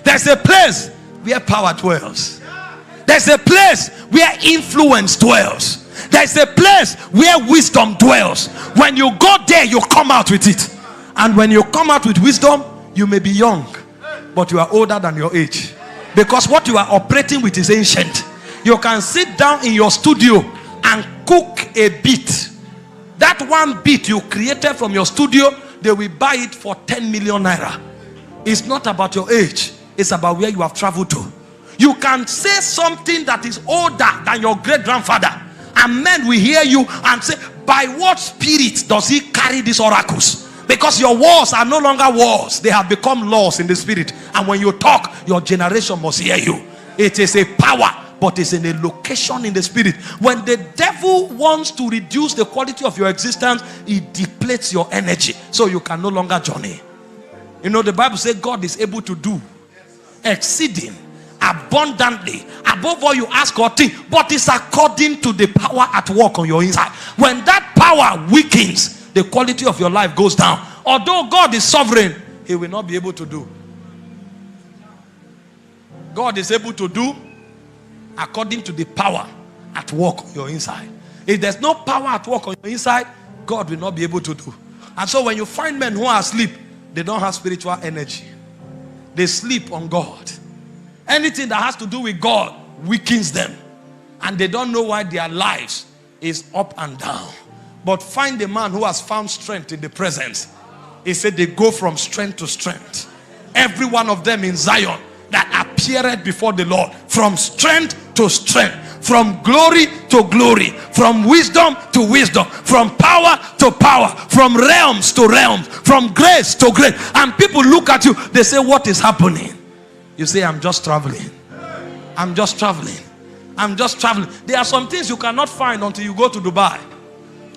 There's a place where power dwells. There's a place where influence dwells. There's a place where wisdom dwells. When you go there, you come out with it. And when you come out with wisdom, you may be young, but you are older than your age. Because what you are operating with is ancient. You can sit down in your studio and cook a beat. That one beat you created from your studio, they will buy it for 10 million naira. It's not about your age. It's about where you have traveled to. You can say something that is older than your great-grandfather, and men will hear you and say, by what spirit does he carry these oracles? Because your words are no longer words. They have become laws in the spirit. And when you talk, your generation must hear you. It is a power, but it's in a location in the spirit. When the devil wants to reduce the quality of your existence, he depletes your energy, so you can no longer journey. You know, the Bible says God is able to do exceeding abundantly above all you ask or think, but it's according to the power at work on your inside. When that power weakens, the quality of your life goes down. Although God is sovereign, he will not be able to do. God is able to do according to the power at work on your inside. If there's no power at work on your inside, God will not be able to do. And so when you find men who are asleep, they don't have spiritual energy. They sleep on God. Anything that has to do with God weakens them. And they don't know why their lives is up and down. But find a man who has found strength in the presence. He said they go from strength to strength. Every one of them in Zion that appeared before the Lord, from strength to strength, from glory to glory, from wisdom to wisdom, from power to power, from realms to realms, from grace to grace. And people look at you, they say, what is happening? You say, I'm just traveling. I'm just traveling. I'm just traveling. There are some things you cannot find until you go to Dubai.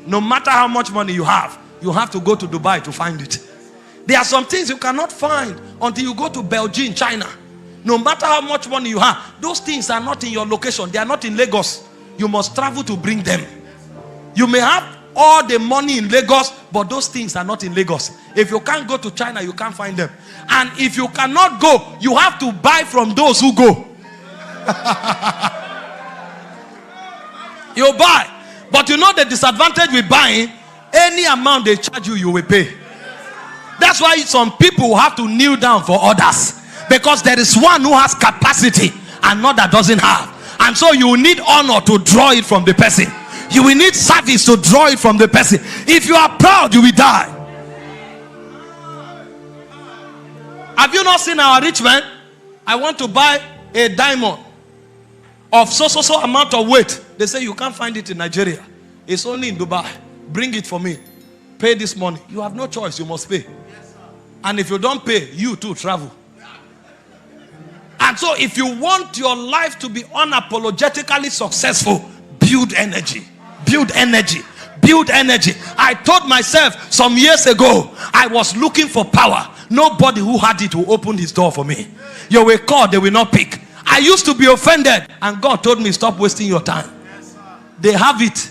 No matter how much money you have to go to Dubai to find it. There are some things you cannot find until you go to Beijing, China. No matter how much money you have, those things are not in your location. They are not in Lagos. You must travel to bring them. You may have all the money in Lagos, but those things are not in Lagos. If you can't go to China, you can't find them. And if you cannot go, you have to buy from those who go. You buy. But you know the disadvantage with buying, any amount they charge you, you will pay. That's why some people have to kneel down for others. Because there is one who has capacity and not that doesn't have. And so you need honor to draw it from the person. You will need service to draw it from the person. If you are proud, you will die. Have you not seen our rich man? I want to buy a diamond of so amount of weight. They say you can't find it in Nigeria. It's only in Dubai. Bring it for me. Pay this money. You have no choice. You must pay. And if you don't pay, you too travel. And so if you want your life to be unapologetically successful, build energy. Build energy. Build energy. I told myself some years ago, I was looking for power. Nobody who had it will open his door for me. You will call, they will not pick. I used to be offended, and God told me, stop wasting your time. They have it.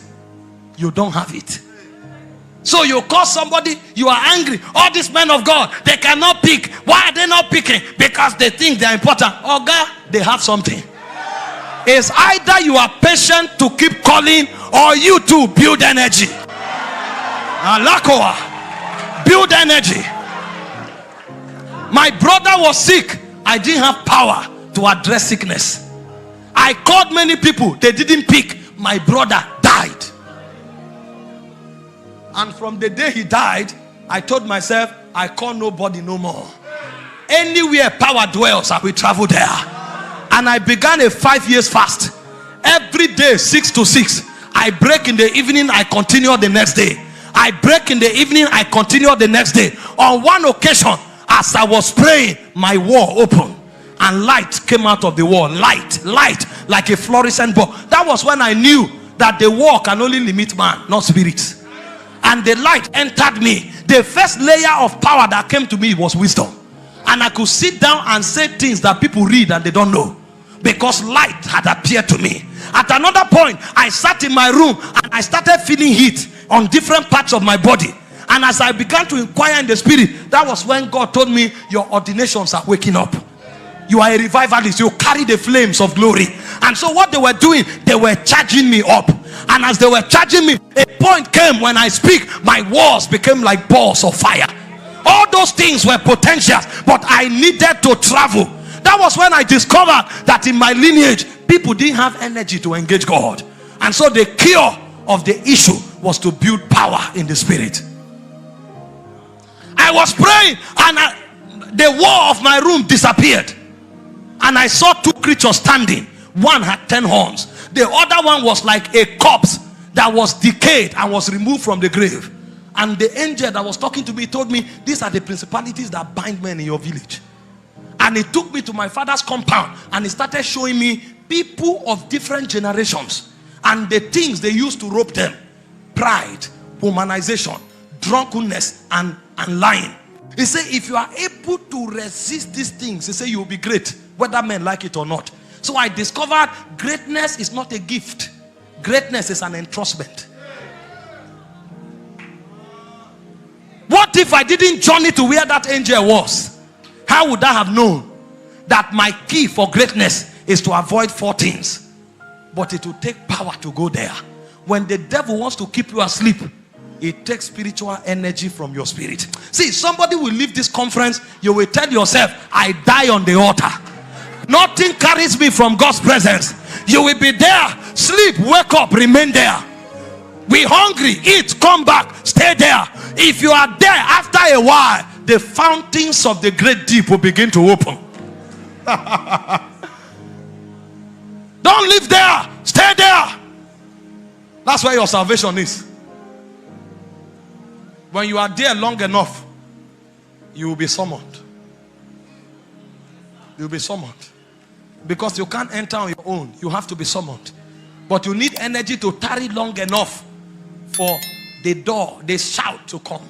You don't have it. So you call somebody, you are angry. All these men of God, they cannot pick. Why are they not picking? Because they think they are important. Oh God, they have something. It's either you are patient to keep calling, or you too build energy. Alakoa, build energy. My brother was sick. I didn't have power to address sickness. I called many people. They didn't pick. My brother died. And from the day he died, I told myself, I call nobody no more. Anywhere power dwells, I will travel there. And I began a 5 years fast. Every day, 6 to 6. I break in the evening, I continue the next day. I break in the evening, I continue the next day. On one occasion, as I was praying, my wall opened. And light came out of the wall. Light, like a fluorescent bulb. That was when I knew that the wall can only limit man, not spirit. And the light entered me. The first layer of power that came to me was wisdom. And I could sit down and say things that people read and they don't know. Because light had appeared to me. At another point, I sat in my room and I started feeling heat on different parts of my body. And as I began to inquire in the spirit, that was when God told me, your ordinations are waking up. you are a revivalist. You carry the flames of glory. And so what they were doing, they were charging me up. And as they were charging me, a point came when I speak, my walls became like balls of fire. All those things were potentials, but I needed to travel. That was when I discovered that in my lineage, people didn't have energy to engage God. And so the cure of the issue was to build power in the spirit. I was praying, and the wall of my room disappeared. And I saw two creatures standing. One had 10 horns. The other one was like a corpse that was decayed and was removed from the grave. And the angel that was talking to me told me, these are the principalities that bind men in your village. And he took me to my father's compound, and he started showing me people of different generations and the things they used to rope them: pride, womanization, drunkenness, and lying. He said, if you are able to resist these things, he said, you will be great, whether men like it or not. So I discovered greatness is not a gift. Greatness is an entrustment. What if I didn't journey to where that angel was? How would I have known that my key for greatness is to avoid 4 things? But it will take power to go there. When the devil wants to keep you asleep, it takes spiritual energy from your spirit. See, somebody will leave this conference, you will tell yourself, I die on the altar. Nothing carries me from God's presence. You will be there, sleep, wake up, remain there. We hungry, eat, come back, stay there. If you are there, after a while, the fountains of the great deep will begin to open. Don't live there, stay there. That's where your salvation is. When you are there long enough, you will be summoned. You will be summoned. Because you can't enter on your own. You have to be summoned. But you need energy to tarry long enough for the door, the shout to come.